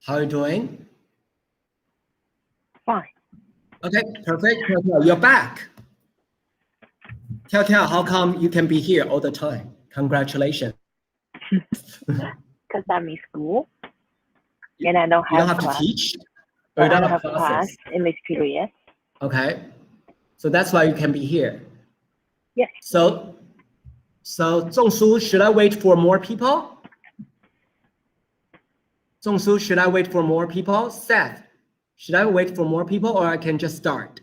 How are you doing? Fine. Okay, perfect. You're back. Tell, how come you can be here all the time? Congratulations. Because I'm in school and I don't have You don't have class. to teach? Or Or I you don't don't have have class classes? in this period. Okay. So that's why you can be here. Yes. So Zhongsu, should I wait for more people? Zhongsu, should I wait for more people? Seth, should I wait for more people or I can just start?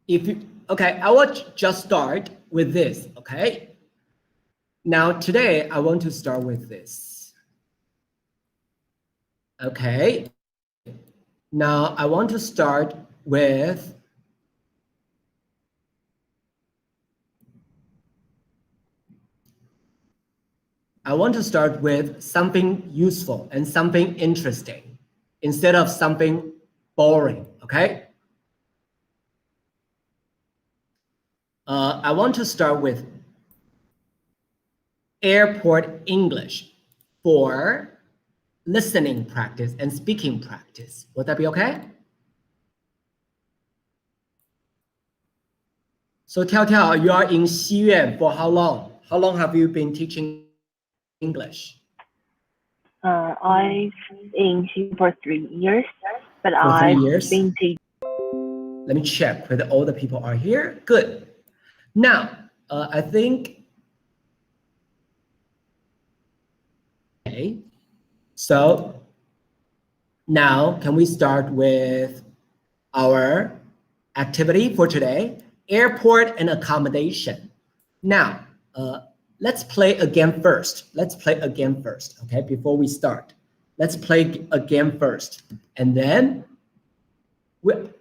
Okay, I will just start with this, okay? Now today I want to start with this. Okay. Now I want to start with something useful and something interesting instead of something boring, okay? I want to start with airport English for listening practice and speaking practice. Would that be okay? So Tell, you are in Xiyuan for how long? How long have you been teaching English? I've been here for 3 years, but For 3 I've years? been teaching. Let me check whether all the people are here. Good. Now, I think, okay. So now can we start with our activity for today? Airport and accommodation. Now, let's play again first. Okay, before we start. Let's play again first. And then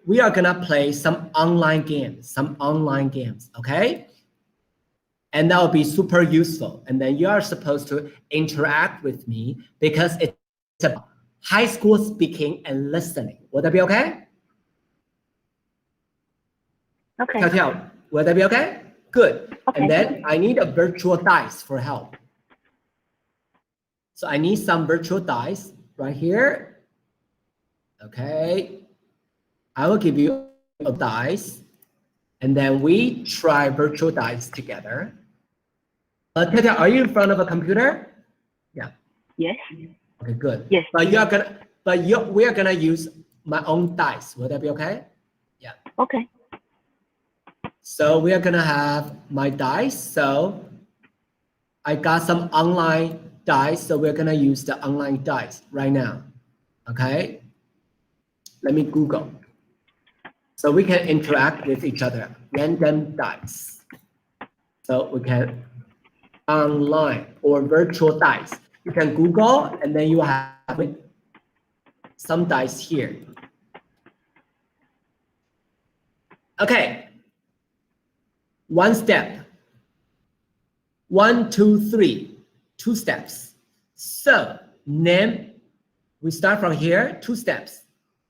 we are gonna play some online games, okay? And that will be super useful. And then you are supposed to interact with me because it's about high school speaking and listening. Would that be okay? Okay. Tell, will that be okay? Good. Okay. And then I need a virtual dice for help. So I need some virtual dice right here. Okay. I will give you a dice and then we try virtual dice together. Tell, are you in front of a computer? Yeah. Yes. Okay, good. Yes. We are gonna use my own dice. Will that be okay? Yeah. Okay. So we are gonna have my dice. So I got some online dice. So we're gonna use the online dice right now. Okay. Let me Google. So we can interact with each other. Random dice. So we can online or virtual dice. You can Google and then you have some dice here. Okay. One step. 1, 2, 3. 2 steps. So name. We start from here. 2 steps.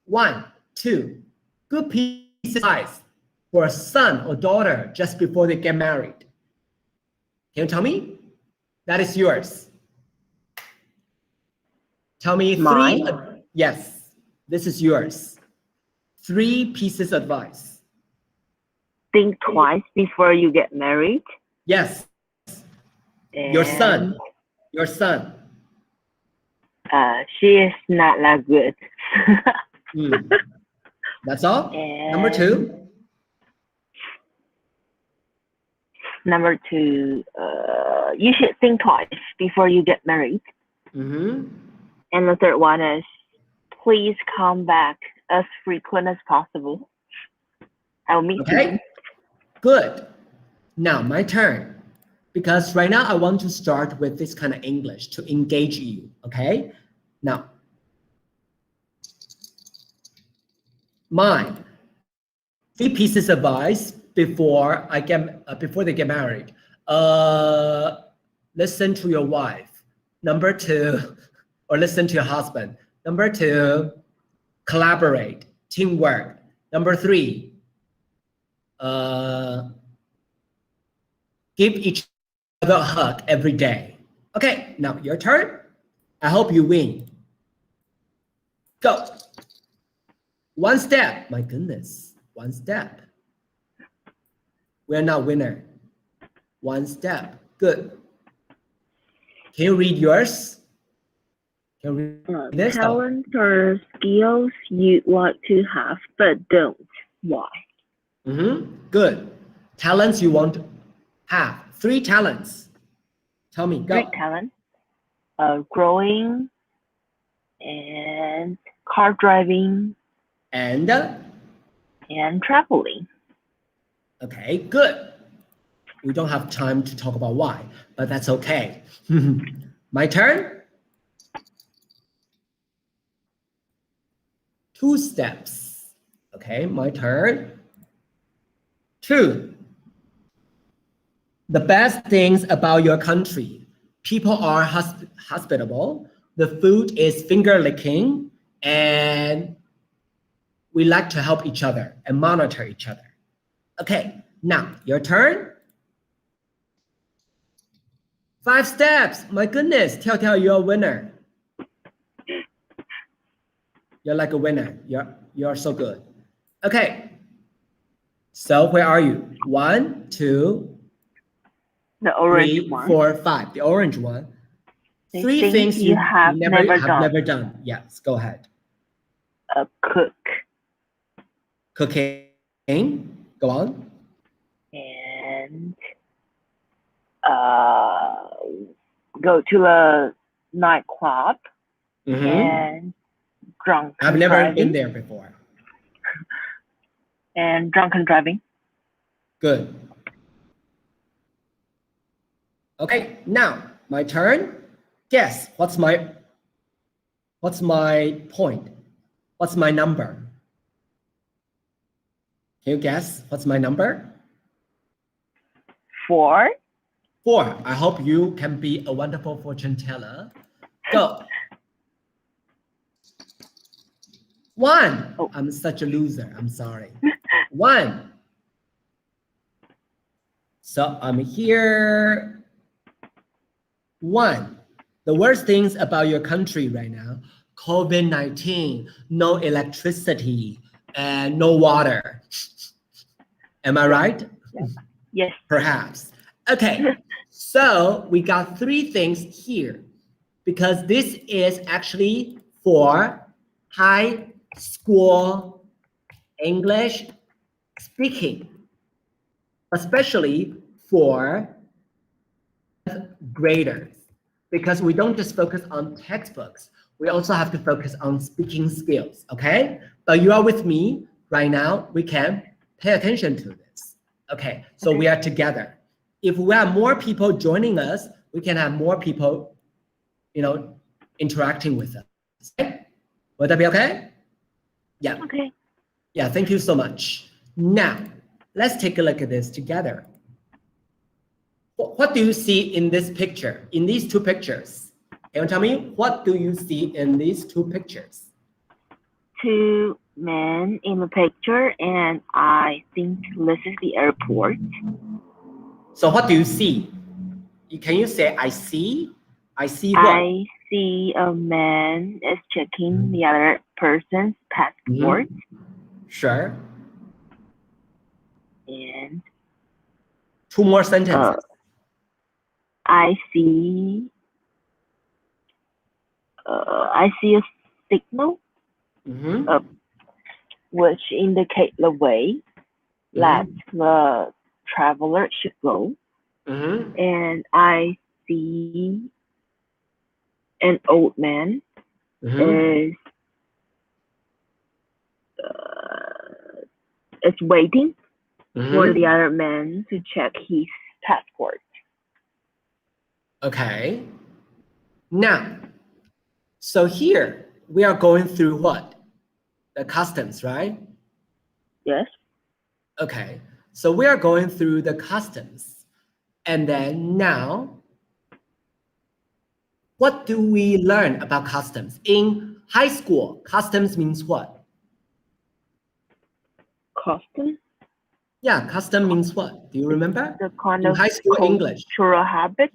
1, 2. Good piece of advice for a son or daughter just before they get married. Can you tell me? That is yours. Tell me Mine? 3. Yes, this is yours. 3 pieces of advice. Think twice before you get married. Yes. And, Your son. She is not that good. That's all? And Number 2? Number 2, you should think twice before you get married. Mm-hmm. And the third one is, please come back as frequent as possible. I'll meet you. Good. Now my turn. Because right now I want to start with this kind of English to engage you, okay? Now, mine. 3 pieces of advice before they get married. Listen to your wife. Number 2, or listen to your husband. Number 2, collaborate, teamwork. Number 3, give each a hug every day. Okay, now your turn. I hope you win. Go. One step. My goodness. One step. We're not winner. One step. Good. Can you read yours? Can you read this? Talents or skills you'd like to have but don't. Why? Good. Talents you want to have. 3 talents. Tell me. Go. 3 talents. Growing and car driving And traveling. okay, good. We don't have time to talk about why, but that's okay. My turn. 2 steps. Okay, my turn. 2. The best things about your country. People are hospitable. The food is finger licking, and we like to help each other and monitor each other. Okay, now your turn. 5 steps. My goodness, Tiao, you're a winner. You're like a winner. You're so good. Okay. So where are you? 1, 2, The orange 3, one. 4, 5. The orange one. 3 things you have never done. Yes, go ahead. Cook. Cooking. Go on. And go to a nightclub and drunk. I've never driving. been there before. And drunken driving. Good. Okay, now my turn. Guess what's my point? What's my number? Can you guess what's my number? 4. 4. I hope you can be a wonderful fortune teller. Go. 1. Oh. I'm such a loser. I'm sorry. 1. So I'm here. 1. The worst things about your country right now, COVID-19, no electricity, and no water. Am I right? Yes. Perhaps. Okay, so we got 3 things here because this is actually for high school English speaking, especially for graders, because we don't just focus on textbooks. We also have to focus on speaking skills, okay? But you are with me right now. We can pay attention to this. Okay, so we are together. If we have more people joining us, we can have more people, interacting with us. Okay? Would that be okay? Yeah. Okay. Yeah, thank you so much. Now, let's take a look at this together. What do you see in this picture, in these 2 pictures? Can you tell me, what do you see in these 2 pictures? 2 men in the picture, and I think this is the airport. So what do you see? Can you say, I see? I see what? I see a man is checking the other person's passport. Sure. And 2 more sentences. I see a signal which indicate the way that the traveler should go. And I see an old man is waiting for the other man to check his passport. Okay. Now, so here we are going through what? The customs, right? Yes. Okay. So we are going through the customs. And then now, what do we learn about customs? In high school, customs means what? Custom? Yeah, custom means what? Do you remember? The kind In of high school English. cultural habit.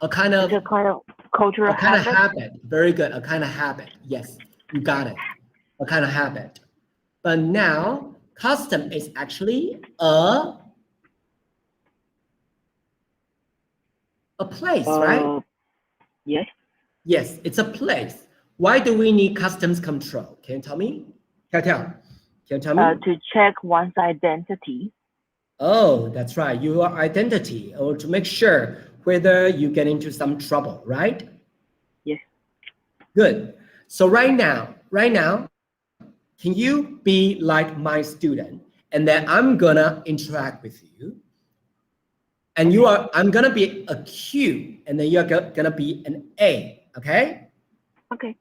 A kind of The kind of cultural habit. habit. Very good. A kind of habit. Yes, you got it. A kind of habit. But now, custom is actually a place, right? Yes. Yes, it's a place. Why do we need customs control? Can you tell me? Can you tell me? To check one's identity. Oh, that's right. Your identity, or to make sure whether you get into some trouble, right? Yes. Good. So right now, can you be like my student? And then I'm gonna interact with you. And I'm gonna be a Q, and then you're gonna be an A, okay? Okay.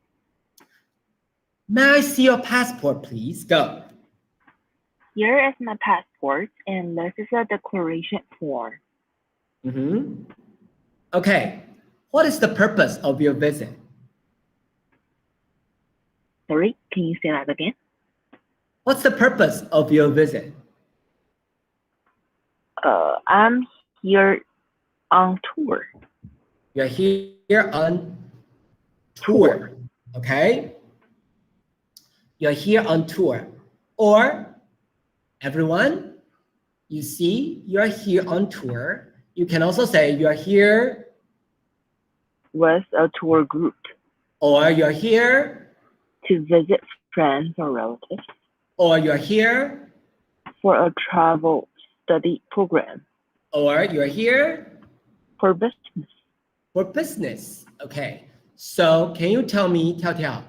May I see your passport, please? Go. Here is my passport, and this is a declaration form. Okay. What is the purpose of your visit? Sorry, can you say that again? What's the purpose of your visit? I'm here on tour. You're here on tour, okay? You're here on tour. Or, everyone, you see, you're here on tour. You can also say you're here With a tour group. or you're here To visit friends or relatives. or you're here For a travel study program. or you're here For business. for business. Okay. So can you tell me, Tiao,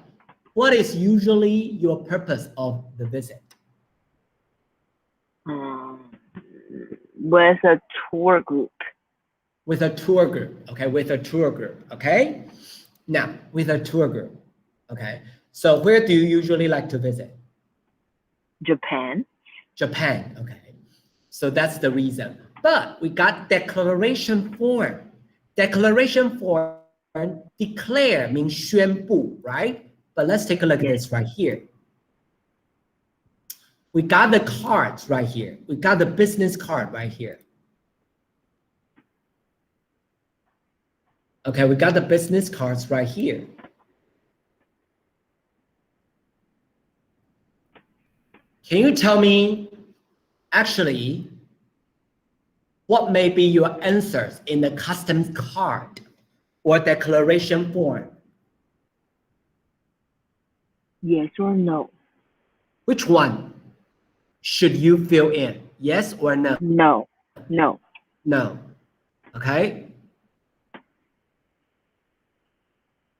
what is usually your purpose of the visit? With a tour group. With a tour group, okay, with a tour group, okay? Now, with a tour group, okay? So where do you usually like to visit? Japan. Japan, okay. So that's the reason. But we got declaration form. Declaration form, declare means 宣布, right? But let's take a look at this right here. We got the cards right here. We got the business card right here. Okay, we got the business cards right here. Can you tell me, actually, what may be your answers in the customs card or declaration form? Yes or no? Which one should you fill in? Yes or no? No. No. No. Okay.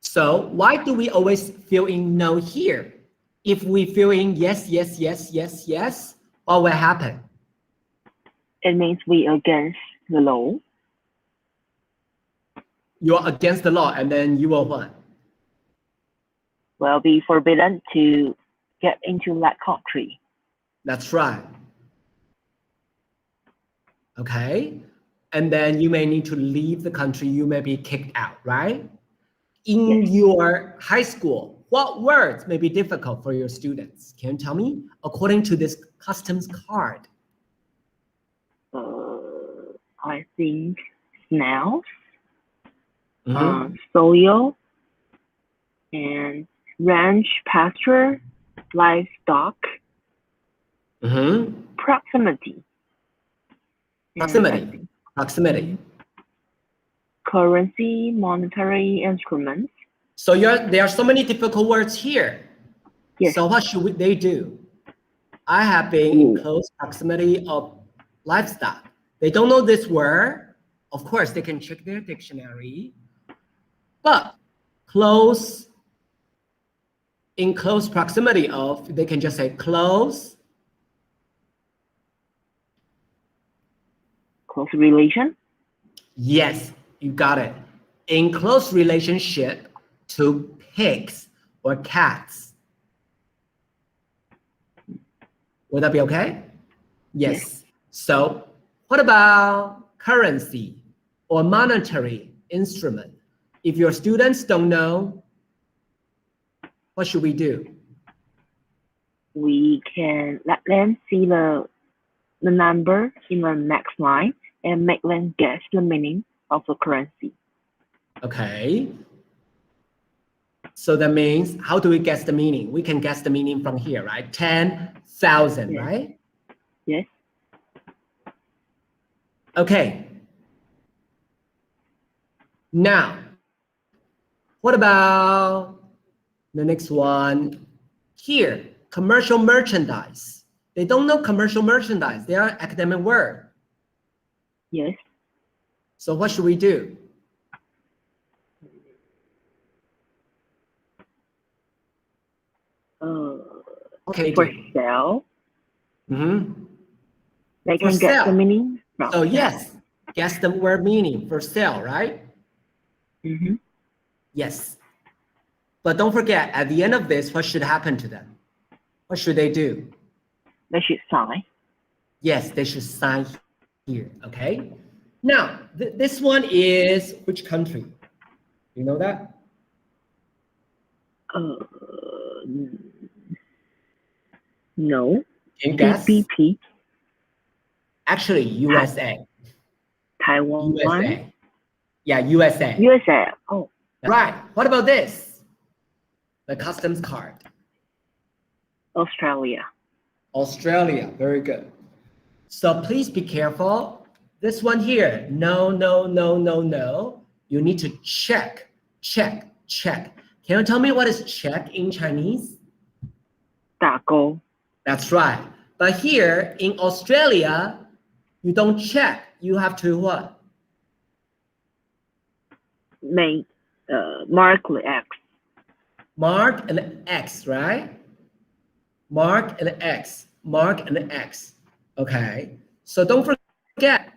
So why do we always fill in no here? If we fill in yes, yes, yes, yes, yes, what will happen? It means we against the law. You're against the law, and then you will what? Will be forbidden to get into that country. That's right. Okay. And then you may need to leave the country. You may be kicked out, right? In your high school, what words may be difficult for your students? Can you tell me? According to this customs card. I think snails, Mhm. soil, and ranch pasture, livestock, proximity. Proximity. Currency, monetary instruments. So there are so many difficult words here. Yes. So what should they do? I have been in close proximity of livestock. They don't know this word. Of course, they can check their dictionary. But in close proximity of, they can just say close. Close relation? Yes, you got it. In close relationship to pigs or cats. Would that be okay? Yes. So what about currency or monetary instrument? If your students don't know, what should we do? we can let them see the number in the next line and make them guess the meaning of the currency. Okay. So that means, how do we guess the meaning? We can guess the meaning from here, right? 10,000, Yes. right? Yes. Okay. Now, what about the next one? Here, commercial merchandise. They don't know commercial merchandise. They are academic word. Yes. So what should we do? Okay. For sale, Mm-hmm. they For can get the sale. meaning from So sale. yes, guess the word meaning for sale, right? Mm-hmm. Yes. But don't forget, at the end of this, what should happen to them? What should they do? They should sign. Yes, they should sign here, okay? Now, this one is which country? You know that? No. Can you guess? PPP. Actually, USA. Taiwan. USA. Yeah, USA. USA. Oh. Right. What about this? The customs card. Australia. Australia. Very good. So please be careful. This one here, no, no, no, no, no. You need to check, check, check. Can you tell me what is check in Chinese? 打勾. That's right. But here in Australia, you don't check. You have to what? Make mark the X. Mark an X, right? Mark an X. Mark an X. Okay. So don't forget,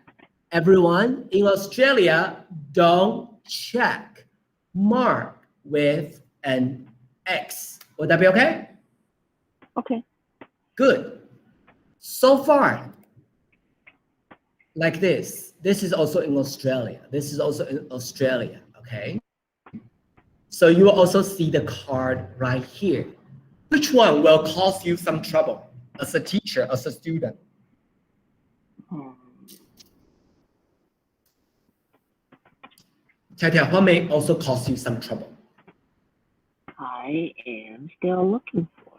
everyone in Australia, don't check. Mark with an X. Would that be okay? Okay. Good. So far, like this. This is also in Australia. This is also in Australia, okay? So you will also see the card right here. Which one will cause you some trouble as a teacher, as a student? Tia, what may also cause you some trouble? I am still looking for.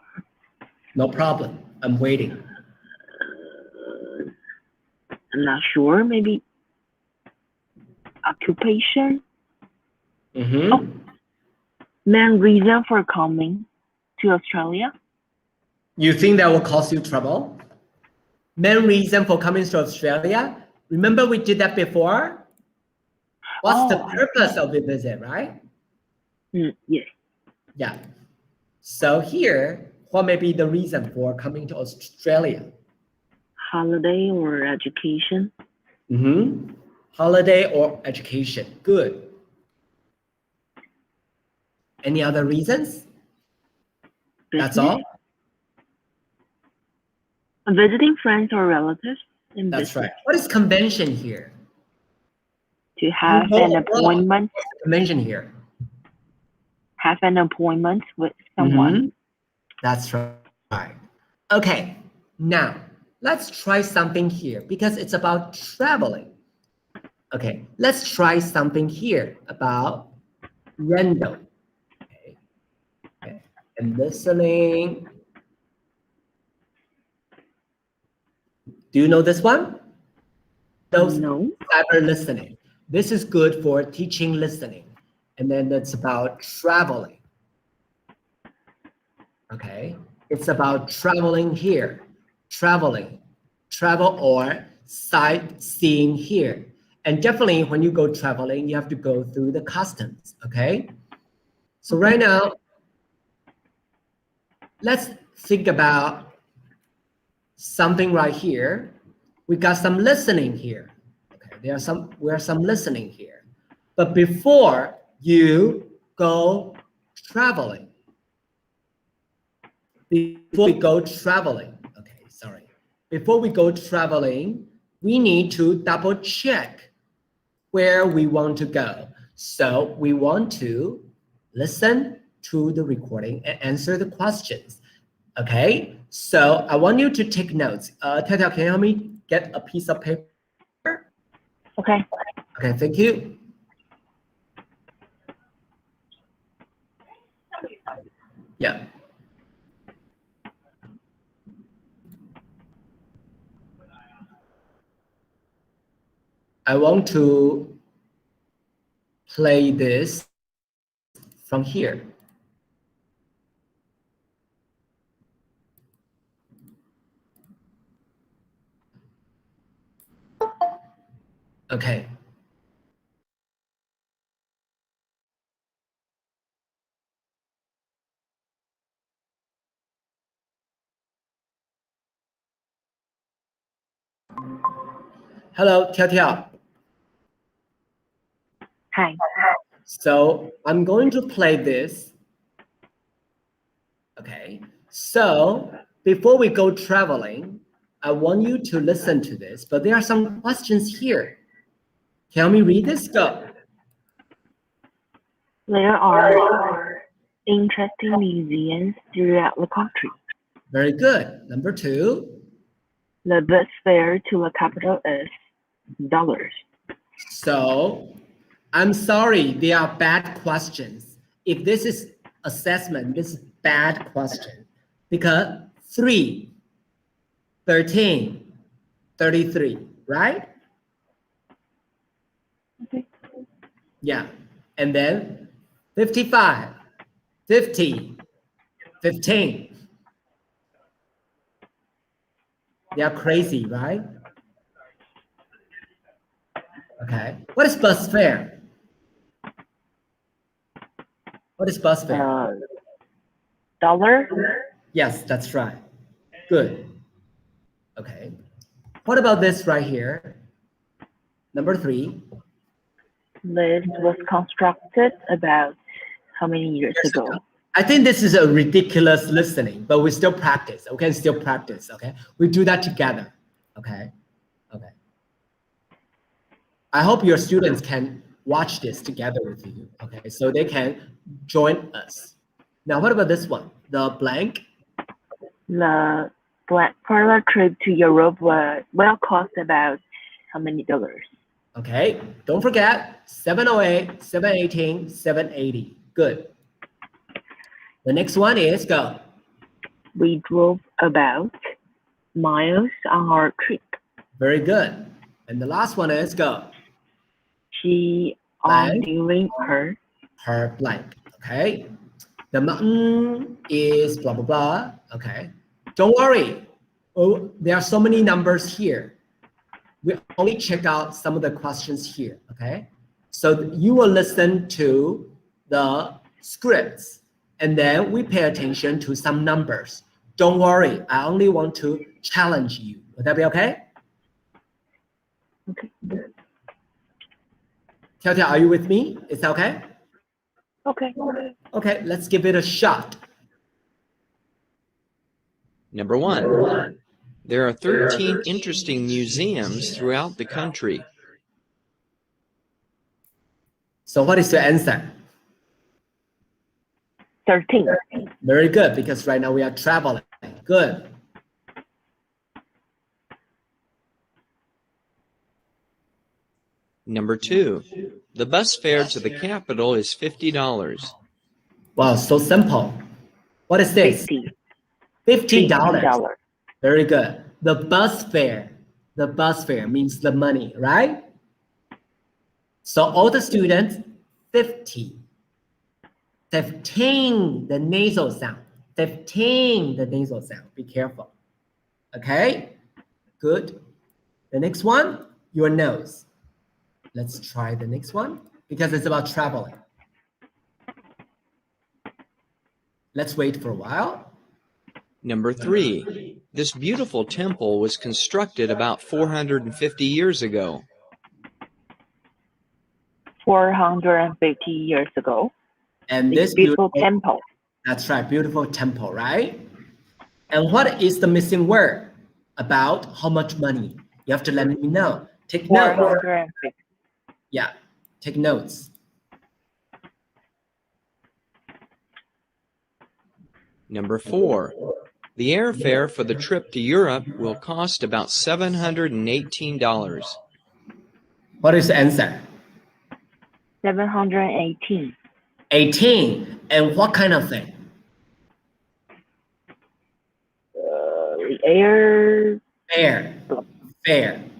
No problem. I'm waiting. I'm not sure. Maybe occupation. Mm-hmm. Oh, main reason for coming to Australia. You think that will cause you trouble? Main reason for coming to Australia? Remember we did that before? What's the purpose of the visit, right? Yes. Yeah. So here, what may be the reason for coming to Australia? Holiday or education. Mm-hmm. Holiday or education. Good. Any other reasons? Business. That's all? Visiting friends or relatives. That's right. What is convention here? To have an appointment. What's the convention here? Have an appointment with someone. Mm-hmm. That's right. Okay, now let's try something here because it's about traveling. Okay, let's try something here about random. Okay. And listening. Do you know this one? No. Cyber listening. This is good for teaching listening. And then it's about traveling. Okay, it's about traveling here, travel or sightseeing here. And definitely when you go traveling, you have to go through the customs, okay? So right now, let's think about something right here. We got some listening here. Okay, we have some listening here. But before you go traveling, before we go traveling, we need to double check where we want to go. So we want to listen to the recording and answer the questions. Okay, So I want you to take notes. Tata, can you help me get a piece of paper? Okay. Okay, thank you. Yeah. I want to play this from here. Okay. Hello, Tiao Tiao. Hi. So I'm going to play this. Okay. So before we go traveling, I want you to listen to this, but there are some questions here. Can we read this? Go. There are interesting museums throughout the country. Very good. Number 2. The bus fare to the capital is dollars. So I'm sorry, they are bad questions. If this is assessment, this is bad question. Because 3, 13, 33, right? Okay. Yeah. And then 55, 50, 15. They are crazy, right? Okay. What is bus fare? What is bus fare? Dollar. Yes, that's right. Good. Okay. What about this right here? Number 3. This was constructed about how many years ago? I think this is a ridiculous listening, but we still practice. We can still practice. Okay. We do that together. Okay. Okay. I hope your students can watch this together with you. Okay. So they can join us. Now, what about this one? The blank. The further trip to Europe will cost about how many dollars? Okay. Don't forget 708, 718, 780. Good. The next one is go. We drove about miles on our trip. Very good. And the last one is go. She on doing her blank. Okay. The mountain is blah, blah, blah. Okay. Don't worry. Oh, there are so many numbers here. We only check out some of the questions here. Okay. So you will listen to the scripts and then we pay attention to some numbers. Don't worry. I only want to challenge you. Would that be okay? Okay. Tiao Tiao, are you with me? Is that okay? Okay. Okay, let's give it a shot. Number 1, there are 13 interesting museums throughout the country. So what is your answer? 13. Very good, because right now we are traveling. Good. Number 2, the bus fare to the capital is $50. Wow, so simple. What is this? $50. Very good. The bus fare means the money, right? So all the students, 50. 15, the nasal sound. 15, the nasal sound. Be careful. Okay, good. The next one, your nose. Let's try the next one because it's about traveling. Let's wait for a while. Number 3, this beautiful temple was constructed about 450 years ago. 450 years ago. And this beautiful temple. That's right, beautiful temple, right? And what is the missing word? About how much money? You have to let me know. Take notes. 450. Yeah, take notes. Number 4, The airfare for the trip to Europe will cost about $718. What is the answer? 718. 18. And what kind of thing? Air. Fare.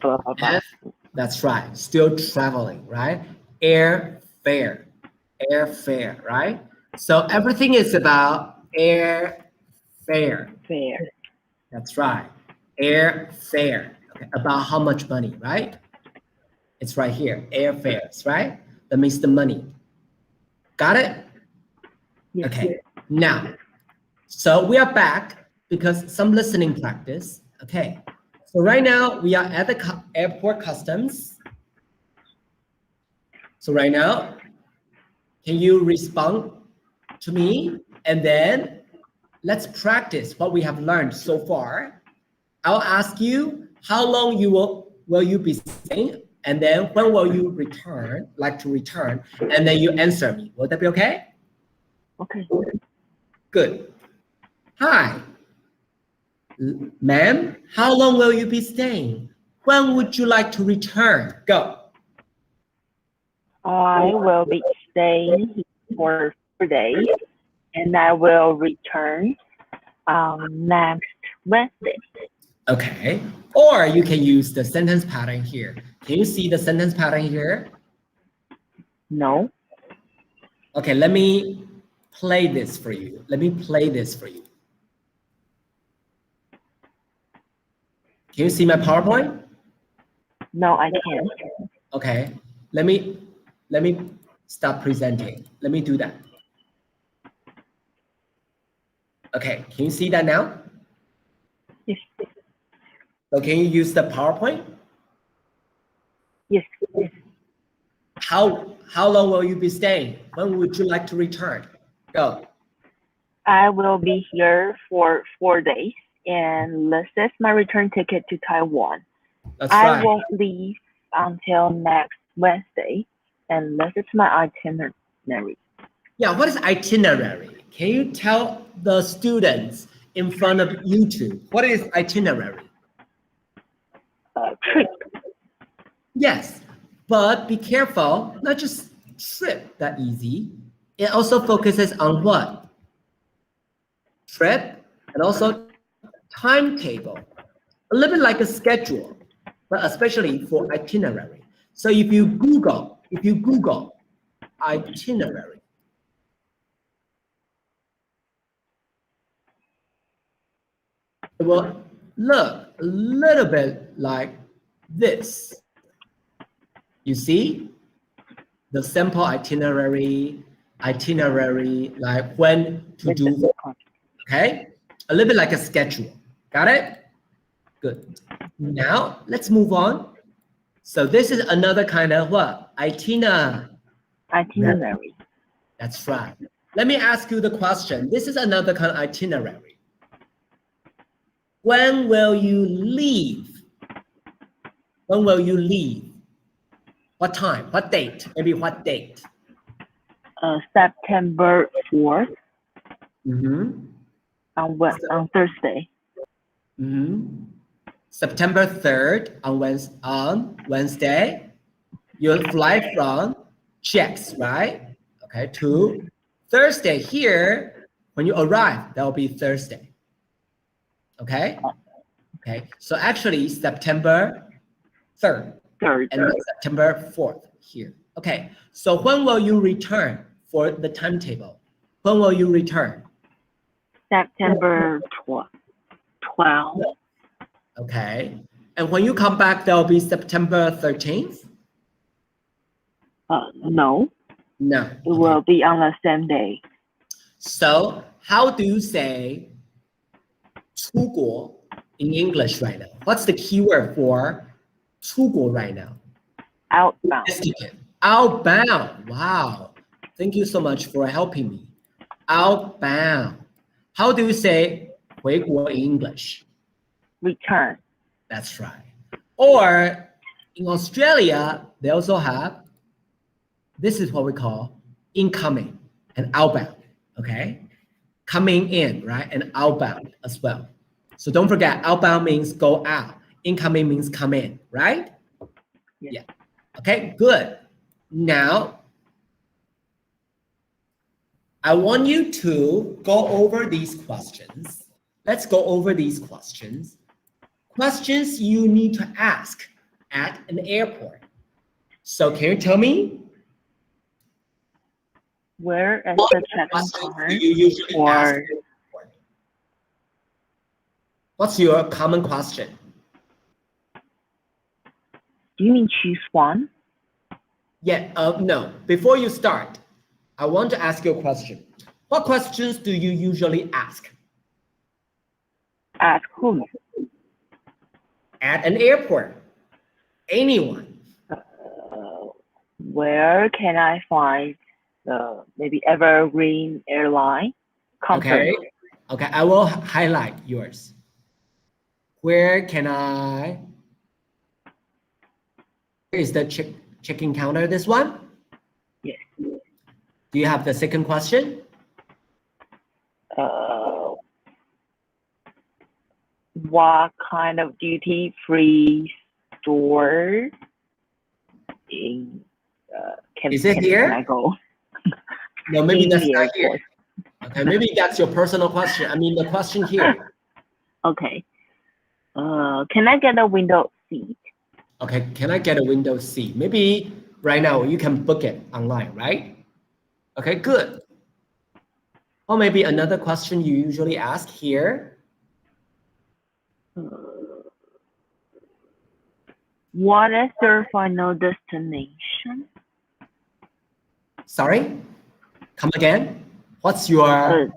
Blah, blah, blah. F, that's right. Still traveling, right? Airfare, right? So everything is about airfare. Fair. That's right. Airfare. Okay. About how much money, right? It's right here. Airfares, right? That means the money. Got it? Yes. Okay. Now, so we are back because some listening practice. Okay. So right now we are at the airport customs. So right now, can you respond to me? And then let's practice what we have learned so far. I'll ask you how long will you be staying, and then when will you return, and then you answer me. Will that be okay? Okay. Good. Hi. Ma'am, how long will you be staying? When would you like to return? Go. I will be staying for 4 days, and I will return next Wednesday. Okay. Or you can use the sentence pattern here. Can you see the sentence pattern here? No. Okay, let me play this for you. Can you see my PowerPoint? No, I can't. Okay, let me stop presenting. Let me do that. Okay, can you see that now? Yes. So can you use the PowerPoint? Yes. How long will you be staying? When would you like to return? Go. I will be here for 4 days, and this is my return ticket to Taiwan. That's I right. won't leave until next Wednesday, and this is my itinerary. Yeah, what is itinerary? Can you tell the students in front of YouTube, what is itinerary? Trip. Yes, but be careful, not just trip that easy. It also focuses on what? Trip and also timetable. A little bit like a schedule, but especially for itinerary. So if you Google itinerary, it will look a little bit like this. You see the simple itinerary, like when to do, okay? A little bit like a schedule. Got it? Good. Now let's move on. So this is another kind of what? Itinerary. That's right. Let me ask you the question. This is another kind of itinerary. When will you leave? When will you leave? What time? What date? Maybe what date? September 4th. Mm-hmm. On Thursday. Mm-hmm. September 3rd on Wednesday. You'll fly from Czechs, right? Okay, to Thursday here. When you arrive, that will be Thursday. Okay? Okay, so actually September 3rd. And then September 4th here. Okay, so when will you return for the timetable? When will you return? September 12th. Okay, and when you come back, that will be September 13th? No. No. It will be on the same day. So how do you say 出国 in English right now? What's the keyword for 出国 right now? Outbound. Outbound. Wow. Thank you so much for helping me. Outbound. How do you say 回国 in English? Return. That's right. Or in Australia, they also have, this is what we call incoming and outbound. Okay. coming in, right? And outbound as well. So don't forget, outbound means go out. Incoming means come in, right? Yeah. Okay, good. Now, I want you to go over these questions. Let's go over these questions. Questions you need to ask at an airport. So can you tell me? Where is What the check-in questions card? do you usually Or- ask at the airport? What's your common question? Do you mean choose one? Yeah, no. Before you start, I want to ask you a question. What questions do you usually ask Ask whom? at an airport? Anyone. Where can I find the maybe Evergreen airline company? Okay. Okay, I will highlight yours. Where can I? Where is the check-in counter? This one? Yes. Do you have the second question? What kind of duty-free store in Is it here? Can I go? No, maybe In that's the not here. airport. Okay, maybe that's your personal question. I mean, the question here. Okay. Can I get a window seat? Okay, can I get a window seat? Maybe right now you can book it online, right? Okay, good. Or maybe another question you usually ask here. What is your final destination? Sorry, come again. What's your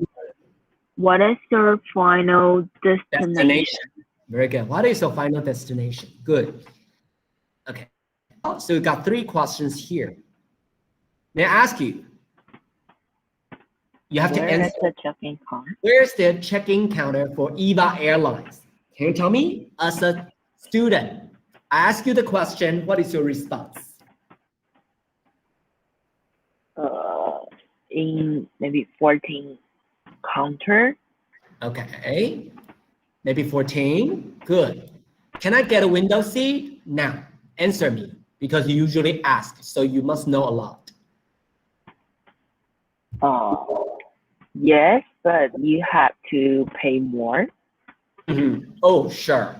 What is your final destination? destination? Very good. What is your final destination? Good. Okay. So we got 3 questions here. May I ask you? You have to Where is answer. the check-in counter? Where's the check-in counter for EVA Airlines? Can you tell me as a student? I ask you the question, what is your response? In maybe 14 counter. Okay, maybe 14, good. Can I get a window seat? Now, answer me, because you usually ask, so you must know a lot. Yes, but you have to pay more. Oh, sure.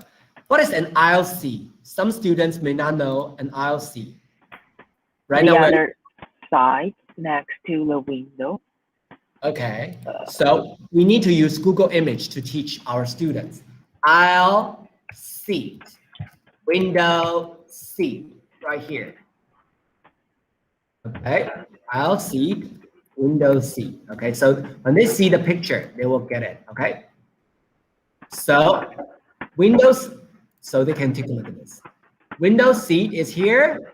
What is an aisle seat? Some students may not know an aisle seat. Right The now, other side next to the window. okay, so we need to use Google Image to teach our students. Aisle seat, window seat, right here. Okay, aisle seat, window seat. Okay, so when they see the picture, they will get it. Okay, so windows, so they can take a look at this. Window seat is here,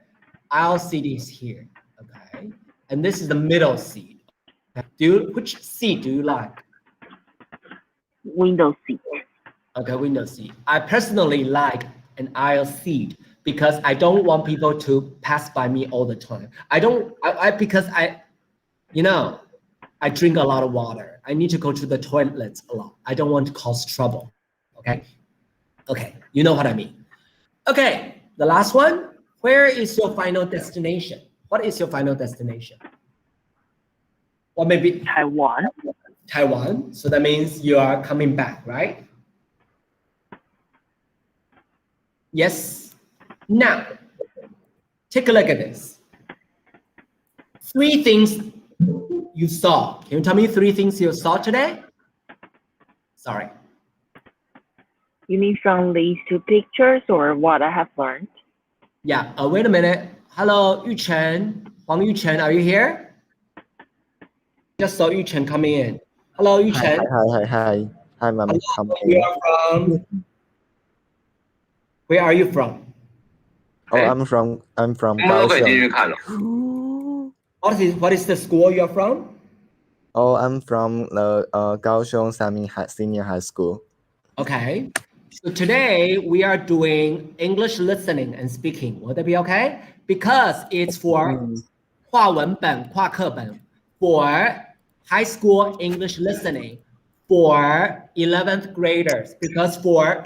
aisle seat is here. Okay, and this is the middle seat. Which seat do you like? Window seat. Okay, window seat. I personally like an aisle seat because I don't want people to pass by me all the time. Because you know, I drink a lot of water. I need to go to the toilets a lot. I don't want to cause trouble. Okay. Okay, you know what I mean. Okay, the last one. Where is your final destination? What is your final destination? Or maybe Taiwan. Taiwan. So that means you are coming back, right? Yes. Now, take a look at this. 3 things you saw. Can you tell me 3 things you saw today? Sorry. You mean from these 2 pictures or what I have learned? Yeah, wait a minute. Hello, Yuchen. Huang Yuchen, are you here? Just saw Yuchen coming in. Hello, Yuchen. Hi, ma'am. You are from? Where are you from? Oh, I'm from Kaohsiung. What is the school you're from? Oh, I'm from the Kaohsiung Senior High School. Okay. So today we are doing English listening and speaking. Will that be okay? Because it's for 跨文本, 跨课本 for high school English listening for 11th graders because for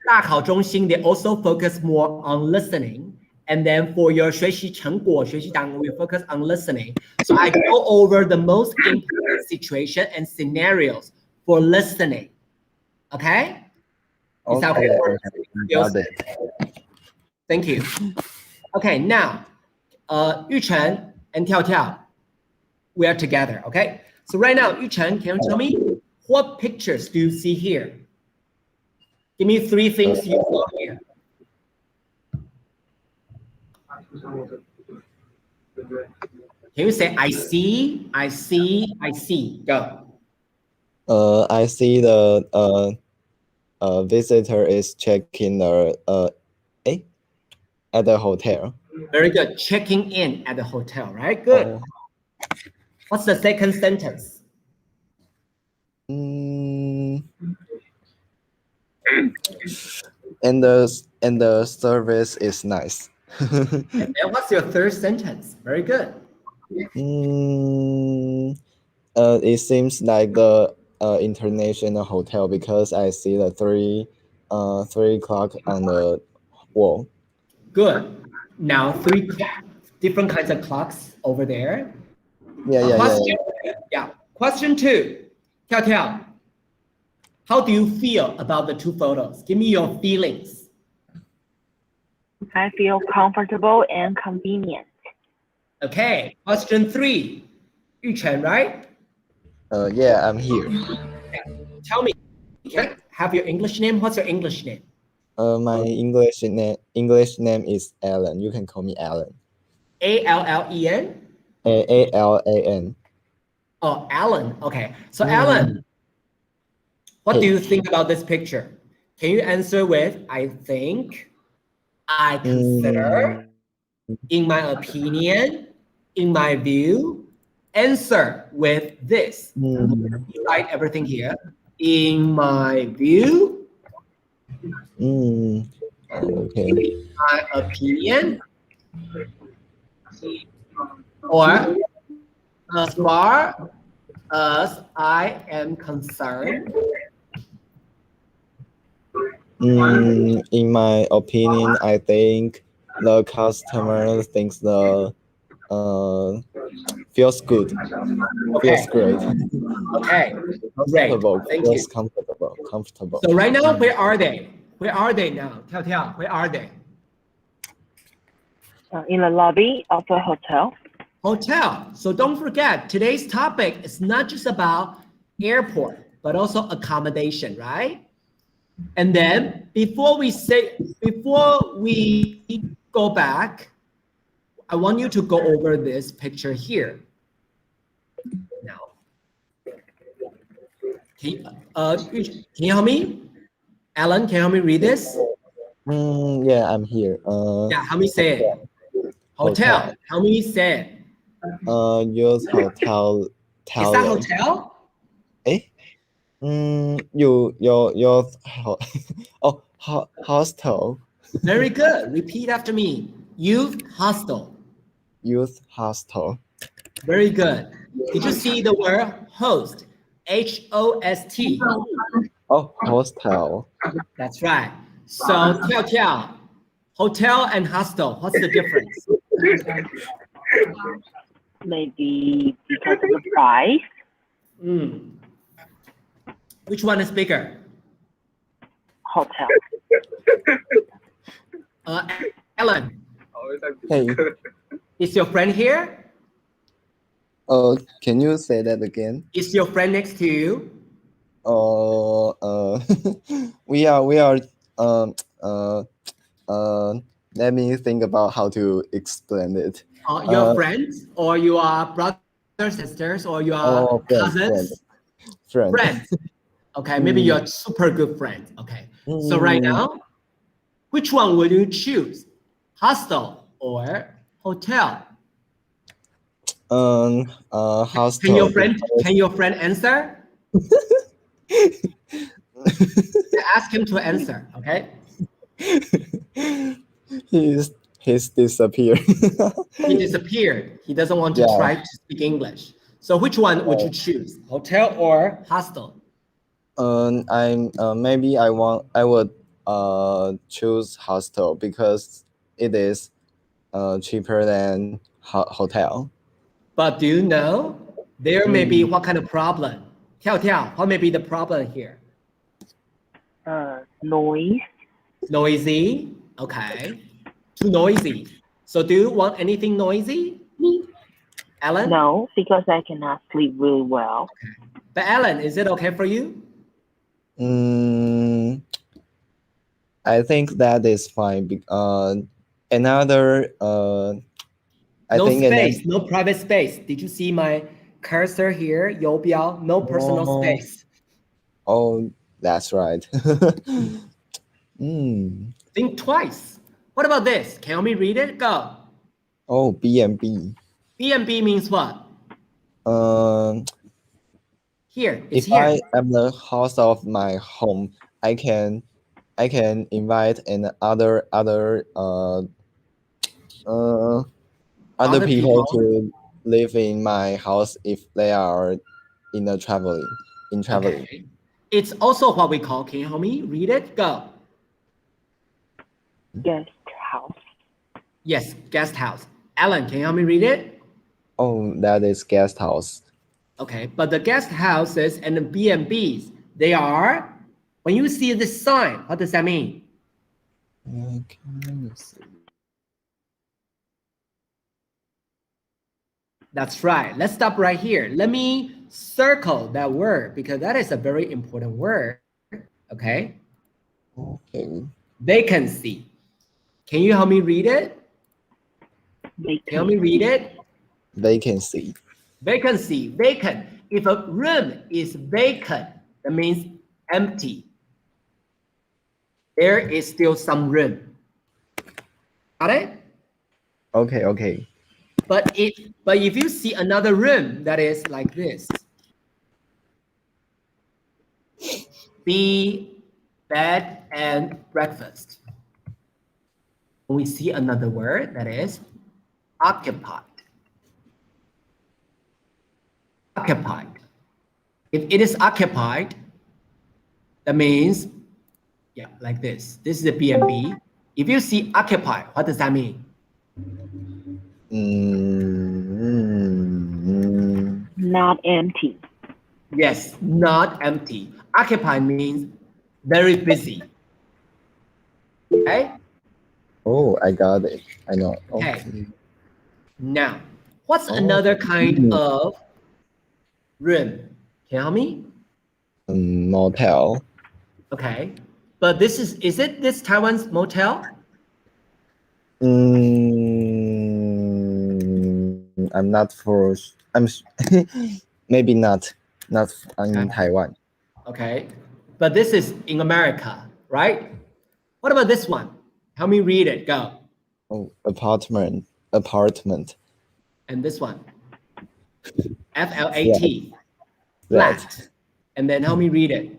大考中心 they also focus more on listening. And then for your 学习成果, 学习档, we focus on listening. So I go over the most important situation and scenarios for listening. Okay? Is that okay? Thank you. Okay, now, Yuchen and Tiao Tiao, we are together, okay? So right now, Yuchen, can you tell me what pictures do you see here? Give me 3 things you saw here. Can you say, I see, I see, I see? Go. I see the visitor is checking the at the hotel. Very good. Checking in at the hotel, right? Good. What's the second sentence? And the service is nice. And what's your third sentence? Very good. It seems like the international hotel because I see the 3 o'clock on the wall. Good. Now 3 different kinds of clocks over there. Yeah. Question 2. Tiao Tiao, how do you feel about the 2 photos? Give me your feelings. I feel comfortable and convenient. Okay. Question 3. Yuchen, right? Yeah, I'm here. Tell me, can I have your English name? What's your English name? My English name is Alan. You can call me Alan. A-L-L-E-N? A-L-A-N. Oh, Alan. Okay. So Alan, what do you think about this picture? Can you answer with, I think, I consider, in my opinion, in my view? Answer with this. Write everything here. In my view. Okay. In my opinion. Or as far as I am concerned. In my opinion, I think the customer thinks the feels good. Okay. Feels great. Okay. Great. Thank you. Feels comfortable. So right now, where are they? Where are they now? Tiao Tiao, where are they? In the lobby of the hotel. Hotel. So don't forget, today's topic is not just about airport, but also accommodation, right? And then before we go back, I want you to go over this picture here. Now, can you help me? Alan, can you help me read this? Yeah, I'm here. Yeah, help me say it. Hotel. Help me say it. Use hotel. Is that hotel? Hostel. Very good. Repeat after me. Youth hostel. Youth hostel. Very good. Did you see the word host? H-O-S-T. Oh, hostel. That's right. So, Tiao Tiao, hotel and hostel, what's the difference? Maybe because of the price. Which one is bigger? Hotel. Ellen. Hey. Is your friend here? Can you say that again? Is your friend next to you? We are let me think about how to explain it. Your friends, or you are brothers, sisters, or you are cousins? Friends. Okay, maybe you're super good friends. Okay, so right now, which one will you choose? Hostel or hotel? Hostel. Can your friend answer? Ask him to answer, okay? He's disappeared. He disappeared. He doesn't want to try to speak English. So which one would you choose? Hotel or hostel? Maybe I would choose hostel because it is cheaper than hotel. But do you know there may be what kind of problem? Tiao, what may be the problem here? Noise. Noisy. Okay. Too noisy. So do you want anything noisy? Alan? No, because I cannot sleep really well. Okay. But Alan, is it okay for you? I think that is fine. Another No space, no private space. Did you see my cursor here? 游标, no personal space. Oh, that's right. Think twice. What about this? Can you help me read it? Go. Oh, B&B. B&B means what? Here, it's If here. I am the host of my home, I can invite other people to live in my house if they are in traveling. Okay. It's also what we call, can you help me read it? Go. Guest house. Yes, guest house. Alan, can you help me read it? Oh, that is guest house. Okay, but the guest houses and the B&Bs, they are, when you see this sign, what does that mean? That's right. Let's stop right here. Let me circle that word because that is a very important word. Okay. Okay. Vacancy. Can you help me read it? Can you help me read it? Vacancy. Vacancy. Vacant. If a room is vacant, that means empty. There is still some room. Got it? Okay. But if you see another room that is like this, bed and breakfast. We see another word that is occupied. Occupied. If it is occupied, that means, yeah, like this. This is a B&B. If you see occupied, what does that mean? Not empty. Yes, not empty. Occupied means very busy. Okay? Oh, I got it. I know. Okay. Now, what's another kind of room? Can you help me? Motel. Okay. But this is it this Taiwan's motel? I'm not for. Maybe not in Taiwan. Okay. But this is in America, right? What about this one? Help me read it. Go. Oh, apartment. And this one. Flat. Flat. And then help me read it.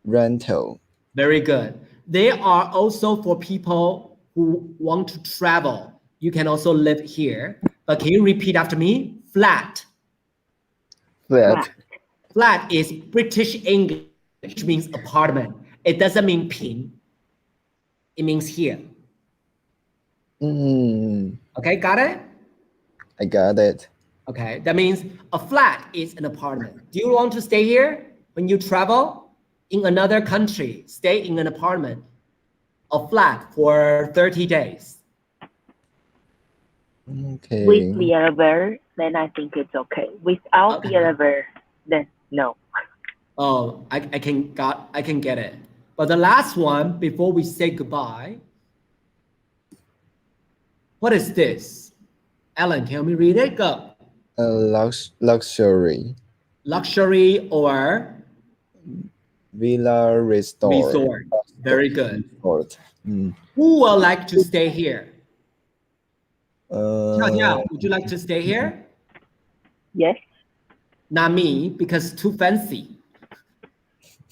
Rental. Very good. They are also for people who want to travel. You can also live here. But can you repeat after me? Flat. Flat is British English, which means apartment. It doesn't mean pin. It means here. Okay, got it? I got it. Okay, that means a flat is an apartment. Do you want to stay here when you travel in another country? Stay in an apartment, a flat for 30 days. Okay. With the elevator, then I think it's okay. Without the elevator, then no. Oh, I can get it. But the last one before we say goodbye, what is this? Alan, can you help me read it? Go. Luxury. Luxury or Villa resort. Very good. Resort. Who would like to stay here? Would you like to stay here? Yes. Not me, because too fancy.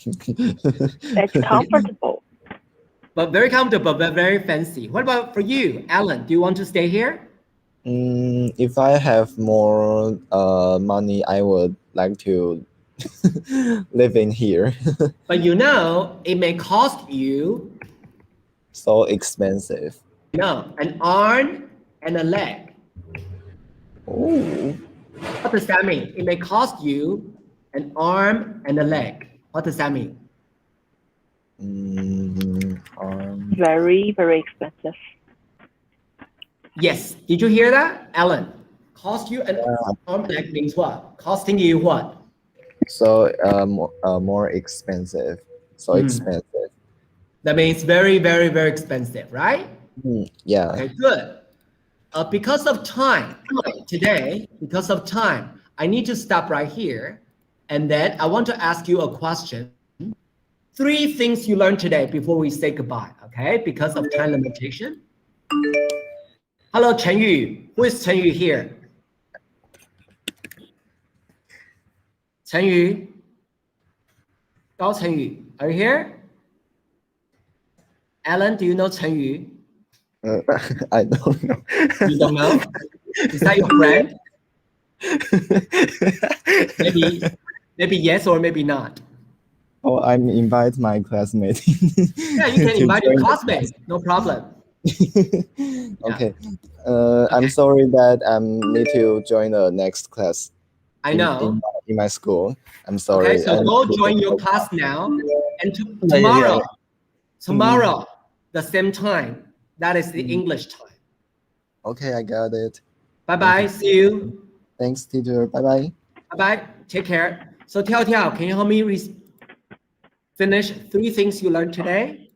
It's comfortable. But very comfortable, but very fancy. What about for you, Alan? Do you want to stay here? If I have more money, I would like to live in here. But you know, it may cost you, So expensive. an arm and a leg. Oh, What does that mean? It may cost you an arm and a leg. What does that mean? Very, very expensive. Yes. Did you hear that, Alan? Cost you an arm and leg means what? Costing you what? so more expensive. So Mm. expensive. That means very, very, very expensive, right? Yeah. Okay, good. Because of time today, because of time, I need to stop right here. And then I want to ask you a question. 3 things you learned today before we say goodbye, okay? Because of time limitation. Hello, Chen Yu. Who is Chen Yu here? Chen Yu. Gao Chen Yu, are you here? Alan, do you know Chen Yu? I don't know. You don't know? Is that your friend? Maybe yes or maybe not. Oh, I'm invite my classmate. Yeah, you can invite your classmates, no problem. Okay. I'm sorry that I need to join the next class. I know. In my school. I'm sorry. Okay, so go join your class now, and tomorrow, the same time. That is the English time. Okay, I got it. Bye bye. See you. Thanks, teacher. Bye bye. Bye bye. Take care. So Tiao Tiao, can you help me finish 3 things you learned today?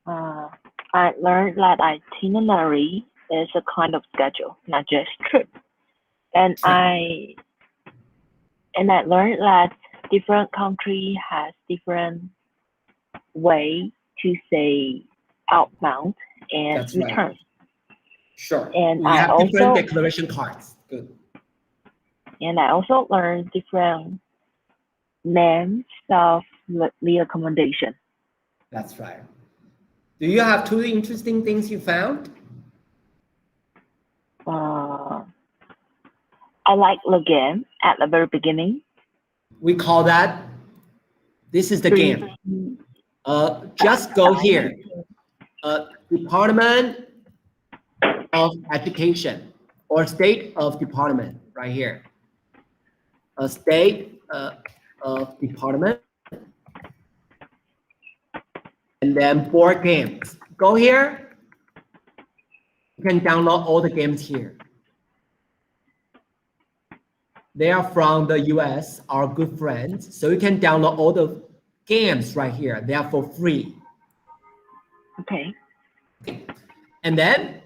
I learned that itinerary is a kind of schedule, not just trip. And I learned that different country has different way to say outbound and That's right. return. Sure. And we I have also different declaration cards. Good. And I also learned different names of the accommodation. That's right. Do you have 2 interesting things you found? I like the game at the very beginning. We call that, this is the game. Just go here. Department of Education or State of Department right here. A State of Department. And then board games. Go here. You can download all the games here. They are from the US, our good friends. So you can download all the games right here. They are for free. Okay. And then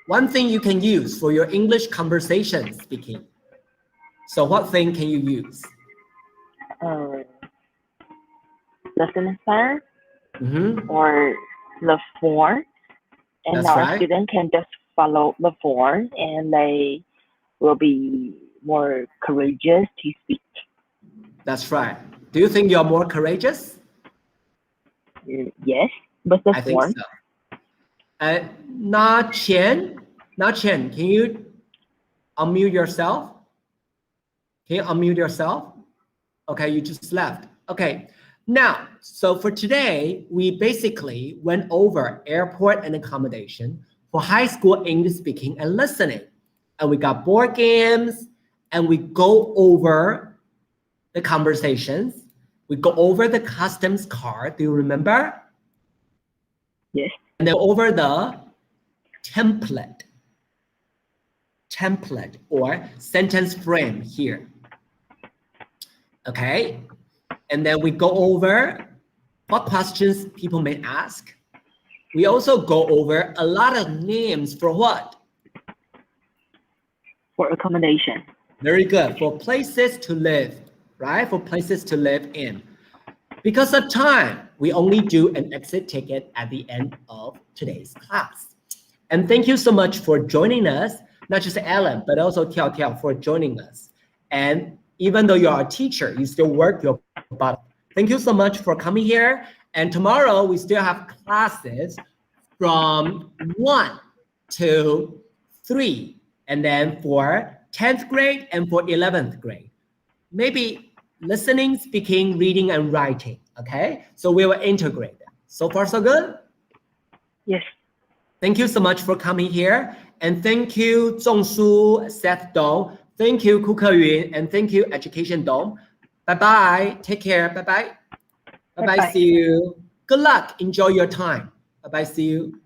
one thing you can use for your English conversation speaking. So what thing can you use? The semester or the form. And That's our right. student can just follow the form and they will be more courageous to speak. That's right. Do you think you're more courageous? Yes, but the I think form. so. Na Chen, can you unmute yourself? Can you unmute yourself? Okay, you just left. Okay, now, so for today, we basically went over airport and accommodation for high school English speaking and listening. And we got board games, and we go over the conversations. We go over the customs card. Do you remember? Yes. And then over the template or sentence frame here. Okay. And then we go over what questions people may ask. We also go over a lot of names for what? For accommodation. Very good. For places to live, right? For places to live in. Because of time, we only do an exit ticket at the end of today's class. And thank you so much for joining us, not just Alan, but also Tiao Tiao for joining us. And even though you're a teacher, you still work your butt. Thank you so much for coming here. And tomorrow we still have classes from 1 to 3. And then for 10th grade and for 11th grade, maybe listening, speaking, reading, and writing. Okay, so we will integrate them. So far, so good? Yes. Thank you so much for coming here. And thank you, Zhongshu, Seth Dong. Thank you, Ku Keyun, and thank you, Education Dong. Bye-bye. Take care. Bye-bye. Bye-bye. Bye-bye. See you. Good luck. Enjoy your time. Bye-bye. See you.